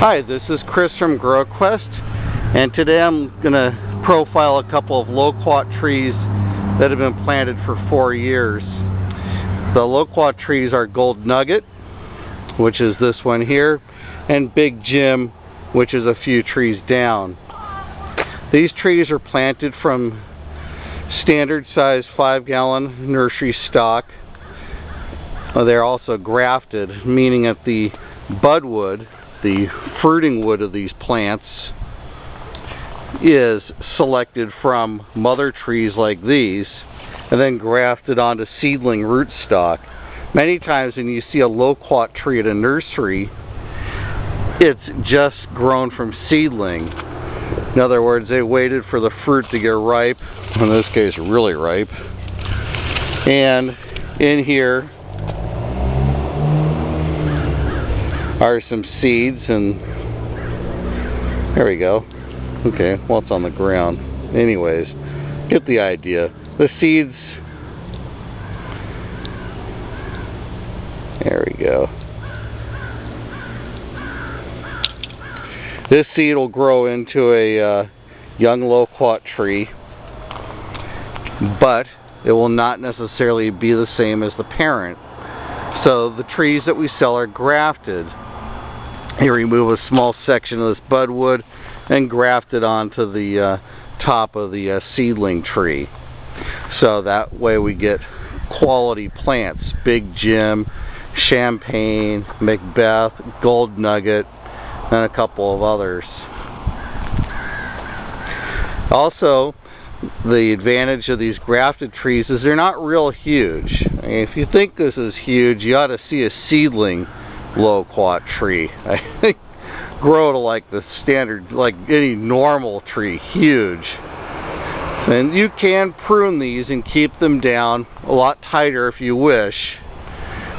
Hi, this is Chris from Growquest, and today I'm going to profile a couple of loquat trees that have been planted for 4 years. The loquat trees are Gold Nugget, which is this one here, and Big Jim, which is a few trees down. These trees are planted from standard size 5-gallon nursery stock. They're also grafted, meaning that the budwood, the fruiting wood of these plants, is selected from mother trees like these and then grafted onto seedling rootstock. Many times when you see a loquat tree at a nursery, it's just grown from seedling. In other words, they waited for the fruit to get ripe, in this case really ripe, and in here are some seeds, and there we go. Okay, well, it's on the ground. Anyways, get the idea. The seeds, there we go. This seed will grow into a young loquat tree, but it will not necessarily be the same as the parent. So the trees that we sell are grafted. You remove a small section of this budwood and graft it onto the top of the seedling tree. So that way we get quality plants: Big Jim, Champagne, Macbeth, Gold Nugget, and a couple of others. Also, the advantage of these grafted trees is they're not real huge. I mean, if you think this is huge, you ought to see a seedling loquat tree. I think grow to like the standard, like any normal tree, huge. And you can prune these and keep them down a lot tighter if you wish.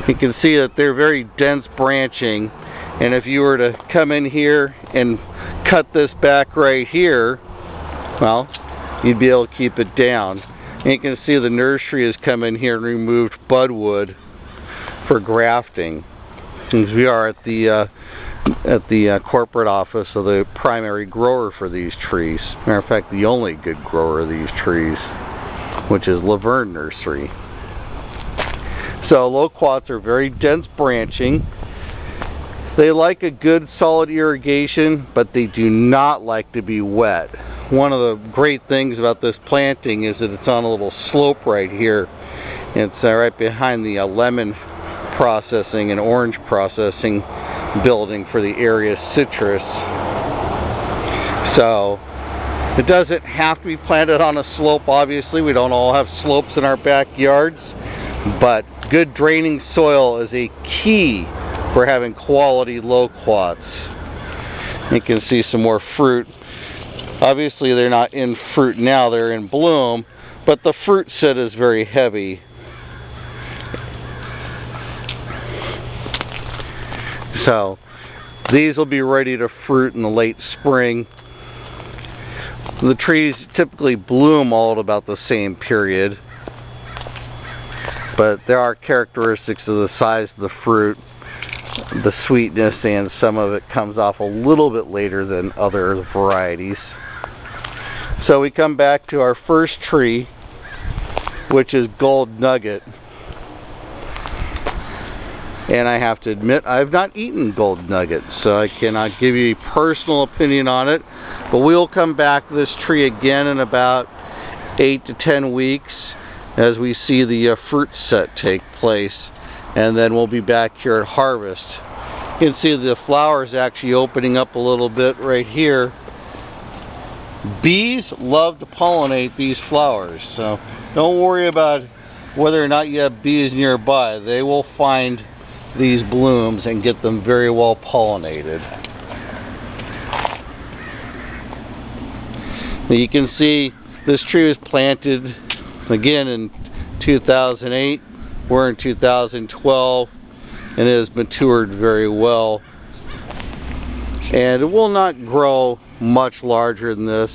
You can see that they're very dense branching, and if you were to come in here and cut this back right here, well, you'd be able to keep it down. And you can see the nursery has come in here and removed budwood for grafting. Since we are at the corporate office of the primary grower for these trees. Matter of fact, the only good grower of these trees, which is Laverne Nursery. So loquats are very dense branching. They like a good solid irrigation, but they do not like to be wet. One of the great things about this planting is that it's on a little slope right here. It's right behind the lemon processing and orange processing building for the area citrus. So it doesn't have to be planted on a slope. Obviously, we don't all have slopes in our backyards, but good draining soil is a key for having quality loquats. You can see some more fruit. Obviously, they're not in fruit now, they're in bloom, but the fruit set is very heavy. So these will be ready to fruit in the late spring. The trees typically bloom all at about the same period, but there are characteristics of the size of the fruit, the sweetness, and some of it comes off a little bit later than other varieties. So we come back to our first tree, which is Gold Nugget. And I have to admit, I've not eaten Gold Nugget, so I cannot give you a personal opinion on it. But we'll come back to this tree again in about 8 to 10 weeks as we see the fruit set take place. And then we'll be back here at harvest. You can see the flowers actually opening up a little bit right here. Bees love to pollinate these flowers, so don't worry about whether or not you have bees nearby. They will find these blooms and get them very well pollinated. You can see this tree was planted again in 2008. We're in 2012, and it has matured very well. And it will not grow much larger than this.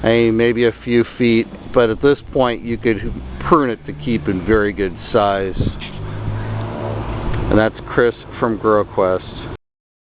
I mean, maybe a few feet, but at this point you could prune it to keep in very good size. And that's Chris from Growquest.